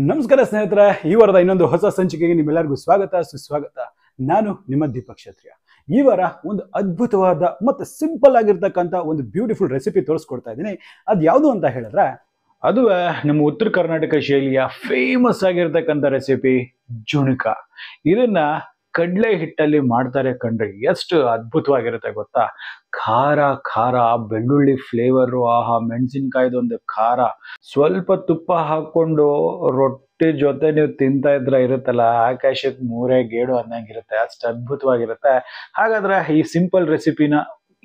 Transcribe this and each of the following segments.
ನಮಸ್ಕಾರ ಸ್ನೇಹಿತರೆ, ಈ ವಾರದ ಇನ್ನೊಂದು ಹೊಸ ಸಂಚಿಕೆಗೆ ನಿಮ್ಮೆಲ್ಲರಿಗೂ ಸ್ವಾಗತ ಸುಸ್ವಾಗತ. ನಾನು ನಿಮ್ಮ ದೀಪಕ್ ಕ್ಷತ್ರಿಯ. ಈ ವಾರ ಒಂದು ಅದ್ಭುತವಾದ ಮತ್ತು ಸಿಂಪಲ್ ಆಗಿರ್ತಕ್ಕಂಥ ಒಂದು ಬ್ಯೂಟಿಫುಲ್ ರೆಸಿಪಿ ತೋರಿಸ್ಕೊಡ್ತಾ ಇದ್ದೀನಿ. ಅದು ಯಾವುದು ಅಂತ ಹೇಳಿದ್ರೆ ಅದುವೇ ನಮ್ಮ ಉತ್ತರ ಕರ್ನಾಟಕ ಶೈಲಿಯ ಫೇಮಸ್ ಆಗಿರ್ತಕ್ಕಂಥ ರೆಸಿಪಿ ಜುಣಕ. ಇದನ್ನ ಕಡಲೆ ಹಿಟ್ಟಲ್ಲಿ ಮಾಡ್ತಾರೆ ಕಣ್ರಿ. ಎಷ್ಟು ಅದ್ಭುತವಾಗಿರುತ್ತೆ ಗೊತ್ತಾ. ಖಾರ ಖಾರ, ಬೆಳ್ಳುಳ್ಳಿ ಫ್ಲೇವರು, ಆಹಾ, ಮೆಣಸಿನ್ಕಾಯ್ದೊಂದು ಖಾರ, ಸ್ವಲ್ಪ ತುಪ್ಪ ಹಾಕೊಂಡು ರೊಟ್ಟಿ ಜೊತೆ ನೀವು ತಿಂತಾ ಇದ್ರೆ ಇರುತ್ತಲ್ಲ, ಆಕಾಶಕ್ಕೆ ಮೂರೇ ಗೇಡು ಅನ್ನಂಗಿರುತ್ತೆ. ಅಷ್ಟು ಅದ್ಭುತವಾಗಿರುತ್ತೆ. ಹಾಗಾದ್ರೆ ಈ ಸಿಂಪಲ್ ರೆಸಿಪಿನ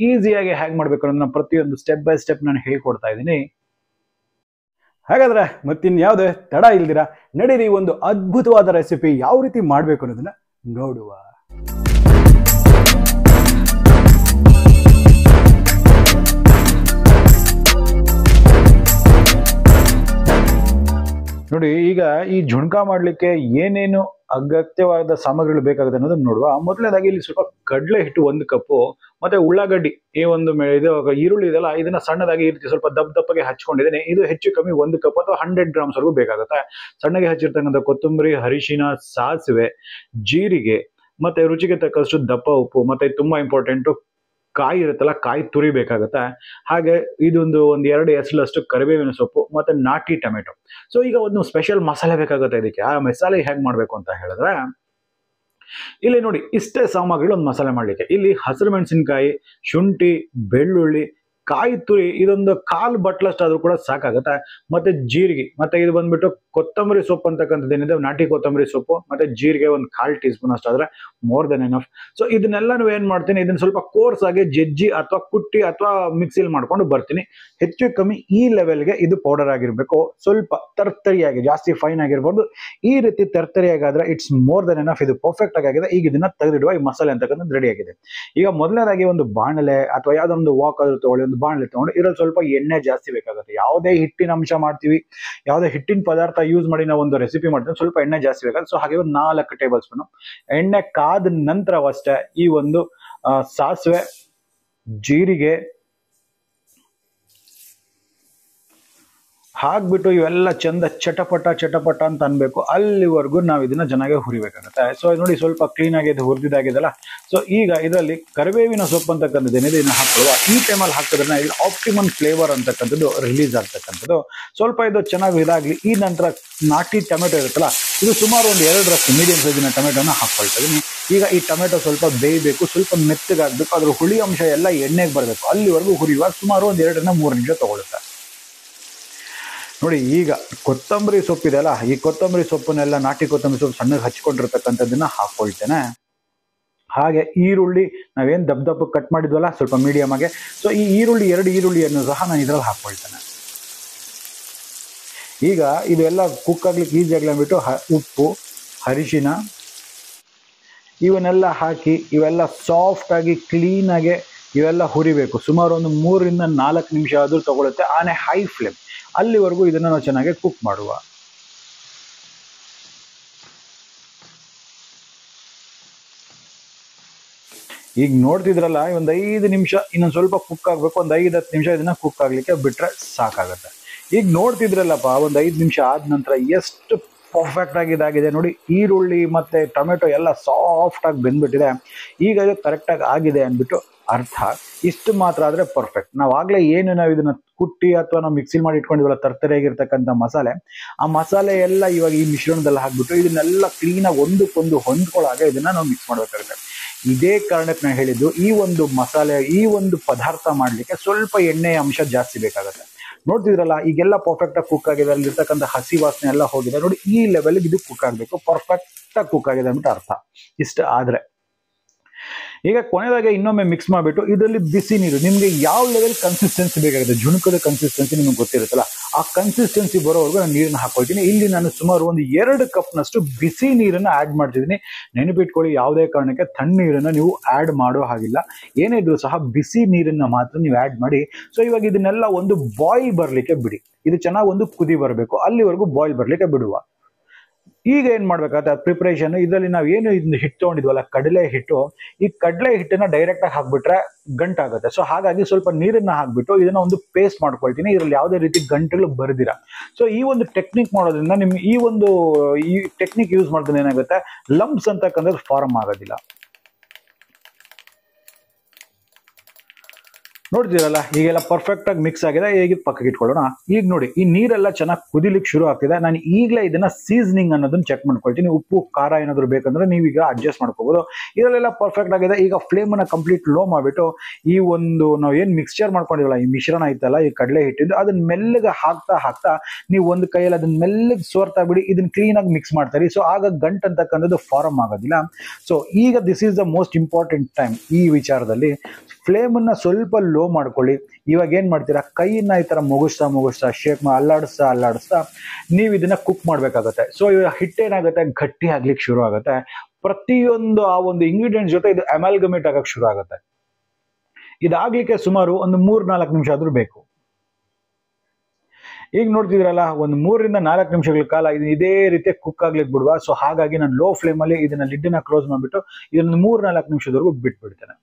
ಈಸಿಯಾಗಿ ಹೇಗೆ ಮಾಡ್ಬೇಕು ಅನ್ನೋದನ್ನ ಪ್ರತಿಯೊಂದು ಸ್ಟೆಪ್ ಬೈ ಸ್ಟೆಪ್ ನಾನು ಹೇಳ್ಕೊಡ್ತಾ ಇದ್ದೀನಿ. ಹಾಗಾದ್ರೆ ಮತ್ತಿನ್ಯಾವುದೇ ತಡ ಇಲ್ದಿರ ನಡೀರಿ ಒಂದು ಅದ್ಭುತವಾದ ರೆಸಿಪಿ ಯಾವ ರೀತಿ ಮಾಡ್ಬೇಕು ಅನ್ನೋದನ್ನ ನೋಡುವ. ನೋಡಿ, ಈಗ ಈ ಜುಣಕ ಮಾಡ್ಲಿಕ್ಕೆ ಏನೇನು ಅಗತ್ಯವಾದ ಸಾಮಗ್ರಿಗಳು ಬೇಕಾಗುತ್ತೆ ಅನ್ನೋದನ್ನ ನೋಡುವ. ಮೊದಲನೇದಾಗಿ ಇಲ್ಲಿ ಸ್ವಲ್ಪ ಕಡಲೆ ಹಿಟ್ಟು 1 ಕಪ್ಪು, ಮತ್ತೆ ಉಳ್ಳಾಗಡ್ಡಿ ಇದು ಈರುಳ್ಳಿ ಇದೆಲ್ಲ, ಇದನ್ನ ಸಣ್ಣದಾಗಿ ಈ ರೀತಿ ಸ್ವಲ್ಪ ದಪ್ಪಗೆ ಹಚ್ಕೊಂಡಿದ್ದೀನಿ. ಇದು ಹೆಚ್ಚು ಕಮ್ಮಿ 1 ಕಪ್ ಅಥವಾ 100 ಗ್ರಾಮ್ಸ್ ವರೆಗೂ ಬೇಕಾಗುತ್ತೆ. ಸಣ್ಣಗೆ ಹಚ್ಚಿರ್ತಕ್ಕಂಥ ಕೊತ್ತಂಬರಿ, ಅರಿಶಿನ, ಸಾಸಿವೆ, ಜೀರಿಗೆ, ಮತ್ತೆ ರುಚಿಗೆ ತಕ್ಕಷ್ಟು ದಪ್ಪ ಉಪ್ಪು, ಮತ್ತೆ ತುಂಬಾ ಇಂಪಾರ್ಟೆಂಟು ಕಾಯಿ ಇರುತ್ತಲ್ಲ, ಕಾಯಿ ತುರಿ ಬೇಕಾಗುತ್ತೆ. ಹಾಗೆ ಒಂದು 2 ಎಸಲಷ್ಟು ಕರಿಬೇವಿನ ಸೊಪ್ಪು, ಮತ್ತೆ ನಾಟಿ ಟೊಮೆಟೊ. ಸೊ ಈಗ ಒಂದು ಸ್ಪೆಷಲ್ ಮಸಾಲೆ ಬೇಕಾಗುತ್ತೆ ಇದಕ್ಕೆ. ಆ ಮಸಾಲೆ ಹೇಗೆ ಮಾಡ್ಬೇಕು ಅಂತ ಹೇಳಿದ್ರೆ, ಇಲ್ಲಿ ನೋಡಿ, ಇಷ್ಟೇ ಸಾಮಗ್ರಿಗಳು ಒಂದು ಮಸಾಲೆ ಮಾಡ್ಲಿಕ್ಕೆ. ಇಲ್ಲಿ ಹಸಿರು ಮೆಣಸಿನಕಾಯಿ, ಶುಂಠಿ, ಬೆಳ್ಳುಳ್ಳಿ, ಕಾಯಿ ತುರಿ, ಇದೊಂದು 1/4 ಬಟ್ಲಷ್ಟಾದ್ರೂ ಕೂಡ ಸಾಕಾಗುತ್ತೆ. ಮತ್ತೆ ಜೀರಿಗೆ, ಮತ್ತೆ ಇದು ಬಂದ್ಬಿಟ್ಟು ಕೊತ್ತಂಬರಿ ಸೊಪ್ಪು ಅಂತಕ್ಕಂಥದ್ದು ಏನಿದೆ, ನಾಟಿ ಕೊತ್ತಂಬರಿ ಸೊಪ್ಪು, ಮತ್ತೆ ಜೀರಿಗೆ 1/4 ಟೀ ಸ್ಪೂನ್ ಅಷ್ಟಾದ್ರೆ ಮೋರ್ ದೆನ್ ಎನಫ್. ಸೊ ಇದನ್ನೆಲ್ಲ ಏನ್ ಮಾಡ್ತೀನಿ, ಇದನ್ನ ಸ್ವಲ್ಪ ಕೋರ್ಸ್ ಆಗಿ ಜಜ್ಜಿ ಅಥವಾ ಕುಟ್ಟಿ ಅಥವಾ ಮಿಕ್ಸಿಲಿ ಮಾಡ್ಕೊಂಡು ಬರ್ತೀನಿ. ಹೆಚ್ಚು ಕಮ್ಮಿ ಈ ಲೆವೆಲ್ಗೆ ಇದು ಪೌಡರ್ ಆಗಿರ್ಬೇಕು. ಸ್ವಲ್ಪ ತರ್ತರಿಯಾಗಿ, ಜಾಸ್ತಿ ಫೈನ್ ಆಗಿರ್ಬೋದು. ಈ ರೀತಿ ತರ್ತರಿಯಾಗಾದ್ರೆ ಇಟ್ಸ್ ಮೋರ್ ದೆನ್ ಎನಫ್. ಇದು ಪರ್ಫೆಕ್ಟ್ ಆಗಿದೆ. ಈಗ ಇದನ್ನ ತೆಗೆದಿಡುವ. ಈ ಮಸಾಲೆ ಅಂತಕ್ಕಂಥದ್ದು ರೆಡಿ ಆಗಿದೆ. ಈಗ ಮೊದಲನೇದಾಗಿ ಒಂದು ಬಾಣಲೆ ಅಥವಾ ಯಾವ್ದೋ ಒಂದು ವಾಕ್ ಆದ್ರೂ ತಗೊಳ್ಳಿ, ಒಂದು ಬಾಣಲೆ ತಗೊಂಡು ಇದ್ರಲ್ಲಿ ಸ್ವಲ್ಪ ಎಣ್ಣೆ ಜಾಸ್ತಿ ಬೇಕಾಗುತ್ತೆ. ಯಾವುದೇ ಹಿಟ್ಟಿನ ಅಂಶ ಮಾಡ್ತೀವಿ, ಯಾವುದೇ ಹಿಟ್ಟಿನ ಪದಾರ್ಥ ಯೂಸ್ ಮಾಡಿ ನಾವು ಒಂದು ರೆಸಿಪಿ ಮಾಡ್ತೀವಿ, ಸ್ವಲ್ಪ ಎಣ್ಣೆ ಜಾಸ್ತಿ ಬೇಕಾಗುತ್ತೆ. ಸೊ ಹಾಗೆ 4 ಟೇಬಲ್ ಸ್ಪೂನ್ ಎಣ್ಣೆ ಕಾದ ನಂತರವಷ್ಟೇ ಈ ಒಂದು ಸಾಸಿವೆ, ಜೀರಿಗೆ ಹಾಕ್ಬಿಟ್ಟು ಇವೆಲ್ಲ ಚಂದ ಚಟಪಟ ಅಂತ ಅನ್ಬೇಕು. ಅಲ್ಲಿವರೆಗೂ ನಾವು ಇದನ್ನ ಚೆನ್ನಾಗಿ ಹುರಿಬೇಕಾಗುತ್ತೆ. ಸೊ ನೋಡಿ, ಸ್ವಲ್ಪ ಕ್ಲೀನ್ ಆಗಿ ಹುರಿದಿದ್ದಾಗಿದೆಲ್ಲ. ಸೊ ಈಗ ಇದರಲ್ಲಿ ಕರಿಬೇವಿನ ಸೊಪ್ಪು ಅಂತಕ್ಕಂಥದ್ದು ಏನಿದೆ, ಇದನ್ನ ಹಾಕೊಳ್ಳುವ. ಈ ಟೈಮಲ್ಲಿ ಹಾಕಿದ್ರೆ ಇದು ಆಪ್ಟಿಮಮ್ ಫ್ಲೇವರ್ ಅಂತಕ್ಕಂಥದ್ದು ರಿಲೀಸ್ ಆಗ್ತಕ್ಕಂಥದ್ದು. ಸ್ವಲ್ಪ ಇದು ಚೆನ್ನಾಗಿ ಇದಾಗ್ಲಿ. ಈ ನಂತರ ನಾಟಿ ಟೊಮೆಟೊ ಇರುತ್ತಲ್ಲ, ಇದು ಸುಮಾರು ಒಂದು 2 ಮೀಡಿಯಂ ಸೈಜಿನ ಟೊಮೆಟೊನ ಹಾಕೊಳ್ತಾ ಇದೀನಿ. ಈಗ ಈ ಟೊಮೆಟೊ ಸ್ವಲ್ಪ ಬೇಯಬೇಕು, ಸ್ವಲ್ಪ ಮೆತ್ತಗಾಗಬೇಕು. ಅದ್ರ ಹುಳಿ ಅಂಶ ಎಲ್ಲ ಎಣ್ಣೆಗೆ ಬರಬೇಕು. ಅಲ್ಲಿವರೆಗೂ ಹುರಿಯುವ. ಸುಮಾರು ಒಂದು 2 ರಿಂದ 3 ನಿಮಿಷ ತಗೊಳುತ್ತೆ. ನೋಡಿ, ಈಗ ಕೊತ್ತಂಬರಿ ಸೊಪ್ಪು ಇದೆಯಲ್ಲ, ಈ ಕೊತ್ತಂಬರಿ ಸೊಪ್ಪನ್ನೆಲ್ಲ, ನಾಟಿ ಕೊತ್ತಂಬರಿ ಸೊಪ್ಪು ಸಣ್ಣಗೆ ಹಚ್ಕೊಂಡಿರ್ತಕ್ಕಂಥದ್ದನ್ನ ಹಾಕೊಳ್ತೇನೆ. ಹಾಗೆ ಈರುಳ್ಳಿ ನಾವೇನ್ ದಪ್ಪ ಕಟ್ ಮಾಡಿದ್ವಲ್ಲ, ಸ್ವಲ್ಪ ಮೀಡಿಯಂ ಆಗಿ. ಸೊ ಈ 2 ಈರುಳ್ಳಿಯನ್ನು ಸಹ ನಾನು ಇದ್ರಲ್ಲಿ ಹಾಕೊಳ್ತೇನೆ. ಈಗ ಇದೆಲ್ಲ ಕುಕ್ ಆಗ್ಲಿಕ್ಕೆ ಈಸಿ ಆಗ್ಲಿ ಅಂದ್ಬಿಟ್ಟು ಉಪ್ಪು, ಅರಿಶಿನ ಇವನ್ನೆಲ್ಲ ಹಾಕಿ ಇವೆಲ್ಲ ಸಾಫ್ಟ್ ಆಗಿ ಕ್ಲೀನ್ ಆಗಿ ಇವೆಲ್ಲ ಹುರಿಬೇಕು. ಸುಮಾರು ಒಂದು 3 ರಿಂದ 4 ನಿಮಿಷ ಆದ್ರೂ ತಗೊಳುತ್ತೆ. ಆನೆ ಹೈ ಫ್ಲೇಮ್. ಅಲ್ಲಿವರೆಗೂ ಇದನ್ನ ನಾವು ಚೆನ್ನಾಗಿ ಕುಕ್ ಮಾಡುವ. ಈಗ ನೋಡ್ತಿದ್ರಲ್ಲ, ಒಂದು 5 ನಿಮಿಷ ಇನ್ನೊಂದು ಸ್ವಲ್ಪ ಕುಕ್ ಆಗ್ಬೇಕು. ಒಂದು 5-10 ನಿಮಿಷ ಇದನ್ನ ಕುಕ್ ಆಗ್ಲಿಕ್ಕೆ ಬಿಟ್ರೆ ಸಾಕಾಗತ್ತೆ. ಈಗ ನೋಡ್ತಿದ್ರಲ್ಲಪ್ಪ, ಒಂದು 5 ನಿಮಿಷ ಆದ ನಂತರ ಎಷ್ಟು ಪರ್ಫೆಕ್ಟ್ ಆಗಿ ಇದಾಗಿದೆ ನೋಡಿ. ಈರುಳ್ಳಿ ಮತ್ತೆ ಟೊಮೆಟೊ ಎಲ್ಲ ಸಾಫ್ಟ್ ಆಗಿ ಬೆಂದ್ಬಿಟ್ಟಿದೆ. ಈಗ ಇದು ಕರೆಕ್ಟ್ ಆಗಿ ಆಗಿದೆ ಅಂದ್ಬಿಟ್ಟು ಅರ್ಥ. ಇಷ್ಟು ಮಾತ್ರ ಆದ್ರೆ ಪರ್ಫೆಕ್ಟ್. ನಾವಾಗ್ಲೇ ನಾವು ಇದನ್ನ ಕುಟ್ಟಿ ಅಥವಾ ನಾವು ಮಿಕ್ಸಿಲ್ ಮಾಡಿ ಇಟ್ಕೊಂಡಿವಲ್ಲ ತರ್ತರಿಯಾಗಿರ್ತಕ್ಕಂಥ ಮಸಾಲೆ, ಆ ಮಸಾಲೆ ಎಲ್ಲ ಇವಾಗ ಈ ಮಿಶ್ರಣದಲ್ಲಿ ಹಾಕ್ಬಿಟ್ಟು ಇದನ್ನೆಲ್ಲ ಕ್ಲೀನಾಗಿ ಒಂದಕ್ಕೊಂದು ಹೊಂದ್ಕೊಳ್ಳಾಗ ಇದನ್ನ ನಾವು ಮಿಕ್ಸ್ ಮಾಡ್ಬೇಕಾಗುತ್ತೆ. ಇದೇ ಕಾರಣಕ್ಕೆ ನಾನು ಹೇಳಿದ್ದು, ಈ ಒಂದು ಮಸಾಲೆ, ಈ ಒಂದು ಪದಾರ್ಥ ಮಾಡ್ಲಿಕ್ಕೆ ಸ್ವಲ್ಪ ಎಣ್ಣೆಯ ಅಂಶ ಜಾಸ್ತಿ ಬೇಕಾಗುತ್ತೆ. ನೋಡ್ತಿದ್ರಲ್ಲ, ಈಗೆಲ್ಲ ಪರ್ಫೆಕ್ಟ್ ಆಗಿ ಕುಕ್ ಆಗಿದೆ. ಅಲ್ಲಿ ಇರ್ತಕ್ಕಂಥ ಹಸಿ ವಾಸನೆ ಎಲ್ಲ ಹೋಗಿದೆ ನೋಡಿ. ಈ ಲೆವೆಲ್ಗೆ ಇದು ಕುಕ್ ಆಗಬೇಕು. ಪರ್ಫೆಕ್ಟ್ ಆಗಿ ಕುಕ್ ಆಗಿದೆ ಅಂದ್ಬಿಟ್ಟು ಅರ್ಥ. ಇಷ್ಟ ಆದ್ರೆ ಈಗ ಕೊನೆಯದಾಗಿ ಇನ್ನೊಮ್ಮೆ ಮಿಕ್ಸ್ ಮಾಡಿಬಿಟ್ಟು ಇದರಲ್ಲಿ ಬಿಸಿ ನೀರು, ನಿಮ್ಗೆ ಯಾವ ಲೆವೆಲ್ ಕನ್ಸಿಸ್ಟೆನ್ಸಿ ಬೇಕಾಗುತ್ತೆ, ಜುಣಕದ ಕನ್ಸಿಸ್ಟೆನ್ಸಿ ನಿಮ್ಗೆ ಗೊತ್ತಿರುತ್ತಲ್ಲ, ಆ ಕನ್ಸಿಸ್ಟೆನ್ಸಿ ಬರೋವರೆಗೂ ನಾನು ನೀರನ್ನು ಹಾಕೊಳ್ತೀನಿ. ಇಲ್ಲಿ ನಾನು ಸುಮಾರು ಒಂದು 2 ಕಪ್ನಷ್ಟು ಬಿಸಿ ನೀರನ್ನು ಆಡ್ ಮಾಡ್ತಿದ್ದೀನಿ. ನೆನಪಿಟ್ಕೊಳ್ಳಿ, ಯಾವುದೇ ಕಾರಣಕ್ಕೆ ತಣ್ಣೀರನ್ನು ನೀವು ಆಡ್ ಮಾಡೋ ಹಾಗಿಲ್ಲ. ಏನೇ ಇದ್ರೂ ಸಹ ಬಿಸಿ ನೀರನ್ನ ಮಾತ್ರ ನೀವು ಆಡ್ ಮಾಡಿ. ಸೊ ಇವಾಗ ಇದನ್ನೆಲ್ಲ ಒಂದು ಬಾಯ್ಲ್ ಬರ್ಲಿಕ್ಕೆ ಬಿಡಿ. ಇದು ಚೆನ್ನಾಗಿ ಒಂದು ಕುದಿ ಬರಬೇಕು. ಅಲ್ಲಿವರೆಗೂ ಬಾಯ್ಲ್ ಬರ್ಲಿಕ್ಕೆ ಬಿಡುವ. ಈಗ ಏನ್ ಮಾಡ್ಬೇಕಾಗುತ್ತೆ ಪ್ರಿಪರೇಷನ್ ಇದರಲ್ಲಿ ನಾವು ಏನು ಇದನ್ನ ಹಿಟ್ಟು ತಗೊಂಡಿದ್ವಲ್ಲ ಕಡಲೆ ಹಿಟ್ಟು, ಈ ಕಡಲೆ ಹಿಟ್ಟನ್ನ ಡೈರೆಕ್ಟ್ ಆಗಿ ಹಾಕ್ಬಿಟ್ರೆ ಗಂಟಾಗುತ್ತೆ. ಸೊ ಹಾಗಾಗಿ ಸ್ವಲ್ಪ ನೀರನ್ನ ಹಾಕ್ಬಿಟ್ಟು ಇದನ್ನ ಒಂದು ಪೇಸ್ಟ್ ಮಾಡ್ಕೊಳ್ತೀನಿ, ಇದರಲ್ಲಿ ಯಾವುದೇ ರೀತಿ ಗಂಟುಗಳು ಬರ್ದಿರ. ಸೊ ಈ ಒಂದು ಟೆಕ್ನಿಕ್ ಮಾಡೋದ್ರಿಂದ ನಿಮ್ಗೆ ಈ ಟೆಕ್ನಿಕ್ ಯೂಸ್ ಮಾಡೋದ್ರಿಂದ ಏನಾಗುತ್ತೆ, ಲಂಪ್ಸ್ ಅಂತಕ್ಕಂಥದ್ದು ಫಾರ್ಮ್ ಆಗೋದಿಲ್ಲ. ನೋಡ್ತೀರಲ್ಲ ಈಗೆಲ್ಲ ಪರ್ಫೆಕ್ಟ್ ಆಗಿ ಮಿಕ್ಸ್ ಆಗಿದೆ. ಈಗ ಪಕ್ಕಕ್ಕೆ ಇಟ್ಕೊಳ್ಳೋಣ. ಈಗ ನೋಡಿ ಈ ನೀರೆಲ್ಲ ಚೆನ್ನಾಗಿ ಕುದಿಲಿಕ್ಕೆ ಶುರು ಆಗ್ತಿದೆ. ನಾನು ಈಗಲೇ ಇದನ್ನ ಸೀಸನಿಂಗ್ ಅನ್ನೋದನ್ನ ಚೆಕ್ ಮಾಡ್ಕೊಳ್ತೀನಿ. ಉಪ್ಪು ಖಾರ ಏನಾದ್ರು ಬೇಕಂದ್ರೆ ನೀವೀಗ ಅಡ್ಜಸ್ಟ್ ಮಾಡ್ಕೋಬಹುದು. ಇದರಲ್ಲೆಲ್ಲ ಪರ್ಫೆಕ್ಟ್ ಆಗಿದೆ. ಈಗ ಫ್ಲೇಮ್ ಅನ್ನ ಕಂಪ್ಲೀಟ್ ಲೋ ಮಾಡ್ಬಿಟ್ಟು ಈ ಒಂದು ನಾವು ಏನ್ ಮಿಕ್ಸ್ಚರ್ ಮಾಡ್ಕೊಂಡಿವಲ್ಲ, ಈ ಮಿಶ್ರಣ ಐತಲ್ಲ, ಈ ಕಡಲೆ ಹಿಟ್ಟಿದ್ದು, ಅದನ್ನ ಮೆಲ್ಲಗೆ ಹಾಕ್ತಾ ನೀವು ಒಂದು ಕೈಯಲ್ಲಿ ಅದನ್ನ ಮೆಲ್ಲಗೆ ಸೋರ್ತಾ ಬಿಡಿ. ಇದನ್ನ ಕ್ಲೀನ್ ಆಗಿ ಮಿಕ್ಸ್ ಮಾಡ್ತಾರೆ. ಸೊ ಆಗ ಗಂಟು ಅಂತಕ್ಕಂಥದ್ದು ಫಾರ್ಮ್ ಆಗೋದಿಲ್ಲ. ಸೊ ಈಗ this is the most important time. ಈ ವಿಚಾರದಲ್ಲಿ ಫ್ಲೇಮ್ ಅನ್ನ ಸ್ವಲ್ಪ ಲೋ ಮಾಡ್ಕೊಳ್ಳಿ. ಇವಾಗ ಏನ್ ಮಾಡ್ತೀರಾ, ಕೈಯನ್ನ ಈ ತರ ಮುಗಿಸ್ತಾ ಶೇಕ್ ಅಲ್ಲಾಡಿಸ್ತಾ ನೀವು ಇದನ್ನ ಕುಕ್ ಮಾಡ್ಬೇಕಾಗತ್ತೆ. ಸೊ ಇವಾಗ ಹಿಟ್ಟೇನಾಗುತ್ತೆ, ಗಟ್ಟಿ ಆಗ್ಲಿಕ್ಕೆ ಶುರು ಆಗುತ್ತೆ. ಪ್ರತಿಯೊಂದು ಆ ಒಂದು ಇಂಗ್ರೀಡಿಯೆಂಟ್ಸ್ ಜೊತೆ ಇದು ಅಮಾಲ್ಗಮೇಟ್ ಆಗಕ್ಕೆ ಶುರು ಆಗುತ್ತೆ. ಇದಾಗ್ಲಿಕ್ಕೆ ಸುಮಾರು ಒಂದು 3-4 ನಿಮಿಷ ಆದ್ರೂ ಬೇಕು. ಈಗ ನೋಡ್ತಿದ್ರಲ್ಲ, ಒಂದು 3-4 ನಿಮಿಷಗಳ ಕಾಲ ಇದೇ ರೀತಿ ಕುಕ್ ಆಗ್ಲಿಕ್ಕೆ ಬಿಡುವ. ಸೊ ಹಾಗಾಗಿ ನಾನು ಲೋ ಫ್ಲೇಮ್ ಅಲ್ಲಿ ಇದನ್ನ ಲಿಡ್ನ ಕ್ಲೋಸ್ ಮಾಡ್ಬಿಟ್ಟು ಇದನ್ನ 3-4 ನಿಮಿಷದವರೆಗೂ ಬಿಟ್ಬಿಡ್ತೇನೆ.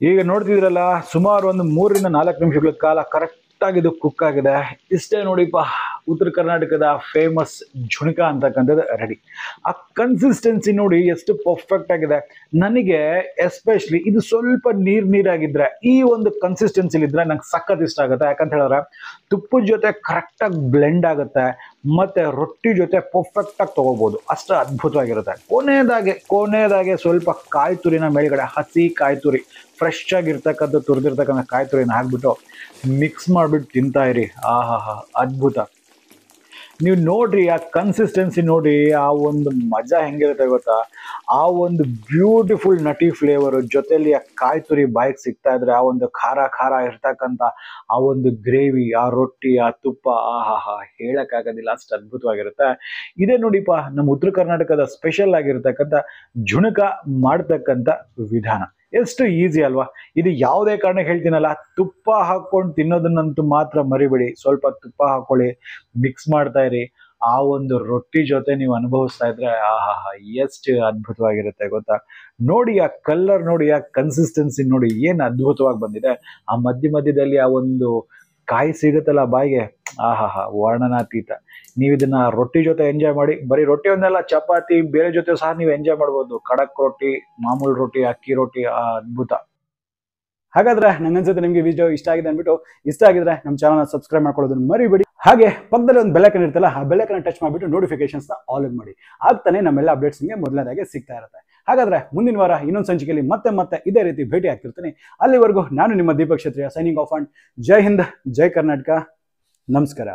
ಈಗ ನೋಡ್ತಿದ್ರಲ್ಲ, ಸುಮಾರು ಒಂದು 3-4 ನಿಮಿಷಗಳ ಕಾಲ ಕರೆಕ್ಟ್ ಆಗಿ ಇದು ಕುಕ್ ಆಗಿದೆ. ಇಷ್ಟೇ ನೋಡಿಪ್ಪ, ಉತ್ತರ ಕರ್ನಾಟಕದ ಫೇಮಸ್ ಝುಣಕ ಅಂತಕ್ಕಂಥದ್ದು ರೆಡಿ. ಆ ಕನ್ಸಿಸ್ಟೆನ್ಸಿ ನೋಡಿ ಎಷ್ಟು ಪರ್ಫೆಕ್ಟ್ ಆಗಿದೆ. ನನಗೆ ಎಸ್ಪೆಷಲಿ ಇದು ಸ್ವಲ್ಪ ನೀರಾಗಿದ್ರೆ, ಈ ಒಂದು ಕನ್ಸಿಸ್ಟೆನ್ಸಿಲಿ ಇದ್ರೆ ನಂಗೆ ಸಖತ್ ಇಷ್ಟ ಆಗುತ್ತೆ. ಯಾಕಂತ ಹೇಳಿದ್ರೆ ತುಪ್ಪದ ಜೊತೆ ಕರೆಕ್ಟ್ ಆಗಿ ಬ್ಲೆಂಡ್ ಆಗುತ್ತೆ, ಮತ್ತೆ ರೊಟ್ಟಿ ಜೊತೆ ಪರ್ಫೆಕ್ಟ್ ಆಗಿ ತಗೋಬಹುದು. ಅಷ್ಟು ಅದ್ಭುತವಾಗಿರುತ್ತೆ. ಕೊನೆಯದಾಗೆ ಸ್ವಲ್ಪ ಕಾಯಿ ತುರಿನ ಮೇಲ್ಗಡೆ, ಹಸಿ ಕಾಯಿ ತುರಿ, ಫ್ರೆಶ್ ಆಗಿರ್ತಕ್ಕಂಥ ತುರಿದಿರ್ತಕ್ಕಂಥ ಕಾಯಿ ತುರಿನ ಹಾಕ್ಬಿಟ್ಟು ಮಿಕ್ಸ್ ಮಾಡ್ಬಿಟ್ಟು ತಿಂತಾ ಇರಿ. ಅದ್ಭುತ. ನೀವು ನೋಡ್ರಿ ಆ ಕನ್ಸಿಸ್ಟೆನ್ಸಿ ನೋಡಿ, ಆ ಒಂದು ಮಜಾ ಹೆಂಗಿರುತ್ತೆ ಗೊತ್ತಾ. ಆ ಒಂದು ಬ್ಯೂಟಿಫುಲ್ ನಟಿ ಫ್ಲೇವರ್ ಜೊತೆಲಿ ಆ ಕಾಯಿ ತುರಿ ಬಾಯಿಗೆ ಸಿಗ್ತಾ ಇದ್ರೆ, ಆ ಒಂದು ಖಾರ ಇರ್ತಕ್ಕಂಥ ಆ ಒಂದು ಗ್ರೇವಿ, ಆ ರೊಟ್ಟಿ, ಆ ತುಪ್ಪ, ಹೇಳಕ್ಕಾಗೋದಿಲ್ಲ, ಅಷ್ಟು ಅದ್ಭುತವಾಗಿರುತ್ತೆ. ಇದೇ ನೋಡಿಪ್ಪ ನಮ್ಮ ಉತ್ತರ ಕರ್ನಾಟಕದ ಸ್ಪೆಷಲ್ ಆಗಿರ್ತಕ್ಕಂಥ ಝುಣಕ ಮಾಡ್ತಕ್ಕಂಥ ವಿಧಾನ. ಎಷ್ಟು ಈಸಿ ಅಲ್ವಾ. ಇದು ಯಾವುದೇ ಕಾರಣಕ್ಕೆ ಹೇಳ್ತೀನಲ್ಲ, ತುಪ್ಪ ಹಾಕೊಂಡು ತಿನ್ನೋದನ್ನಂತೂ ಮಾತ್ರ ಮರಿಬೇಡಿ. ಸ್ವಲ್ಪ ತುಪ್ಪ ಹಾಕೊಳ್ಳಿ, ಮಿಕ್ಸ್ ಮಾಡ್ತಾ ಇರಿ. ಆ ಒಂದು ರೊಟ್ಟಿ ಜೊತೆ ನೀವು ಅನುಭವಿಸ್ತಾ ಇದ್ರೆ ಎಷ್ಟು ಅದ್ಭುತವಾಗಿರುತ್ತೆ ಗೊತ್ತಾ. ನೋಡಿ ಆ ಕಲರ್ ನೋಡಿ, ಆ ಕನ್ಸಿಸ್ಟೆನ್ಸಿ ನೋಡಿ, ಏನ್ ಅದ್ಭುತವಾಗಿ ಬಂದಿದೆ. ಆ ಮಧ್ಯದಲ್ಲಿ ಆ ಒಂದು ಕಾಯಿ ಸಿಗುತ್ತಲ್ಲ ಬಾಯಿಗೆ, ವರ್ಣನಾತೀತ. ನೀವು ಇದನ್ನ ರೊಟ್ಟಿ ಜೊತೆ ಎಂಜಾಯ್ ಮಾಡಿ. ಬರೀ ರೊಟ್ಟಿ ಒಂದಲ್ಲ, ಚಪಾತಿ ಬೇರೆ ಜೊತೆ ಸಹ ನೀವು ಎಂಜಾಯ್ ಮಾಡ್ಬೋದು. ಖಡಕ್ ರೊಟ್ಟಿ, ಮಾಮೂಲು ರೊಟ್ಟಿ, ಅಕ್ಕಿ ರೊಟ್ಟಿ, ಅದ್ಭುತ. ಹಾಗಾದ್ರೆ ನಂಗನ್ಸುತ್ತೆ ನಿಮ್ಗೆ ವಿಡಿಯೋ ಇಷ್ಟ ಆಗಿದೆ ಅಂದ್ಬಿಟ್ಟು, ಇಷ್ಟ ಆಗಿದ್ರೆ ನಮ್ಮ ಚಾನಲ್ನ ಸಬ್ಸ್ಕ್ರೈಬ್ ಮಾಡ್ಕೊಳ್ಳೋದನ್ನ ಮರಿಬೇಡಿ. ಹಾಗೆ ಪಕ್ಕದಲ್ಲಿ ಒಂದು ಬೆಲ್ ಐಕಾನ್ ಇರುತ್ತಲ್ಲ, ಆ ಬೆಲ್ ಐಕಾನ್ ಟಚ್ ಮಾಡಿಬಿಟ್ಟು ನೋಟಿಫಿಕೇಶನ್ಸ್ನ ಆಲ್ ಮಾಡಿ. ಆಗ್ತಾನೆ ನಮ್ಮೆಲ್ಲ ಅಪ್ಡೇಟ್ಸ್ ನಿಮಗೆ ಮೊದಲನೇದಾಗಿ ಸಿಗ್ತಾ ಇರುತ್ತೆ. ಹಾಗಾದ್ರೆ ಮುಂದಿನ ವಾರ ಇನ್ನೊಂದು ಸಂಚಿಕೆಯಲ್ಲಿ ಮತ್ತೆ ಇದೇ ರೀತಿ ಭೇಟಿ ಆಗ್ತಿರ್ತೀನಿ. ಅಲ್ಲಿವರೆಗೂ ನಾನು ನಿಮ್ಮ ದೀಪಕ್ ಕ್ಷತ್ರಿಯ ಸೈನಿಂಗ್ ಆಫ್ ಅಂಡ್ ಜೈ ಹಿಂದ್, ಜೈ ಕರ್ನಾಟಕ, ನಮಸ್ಕಾರ.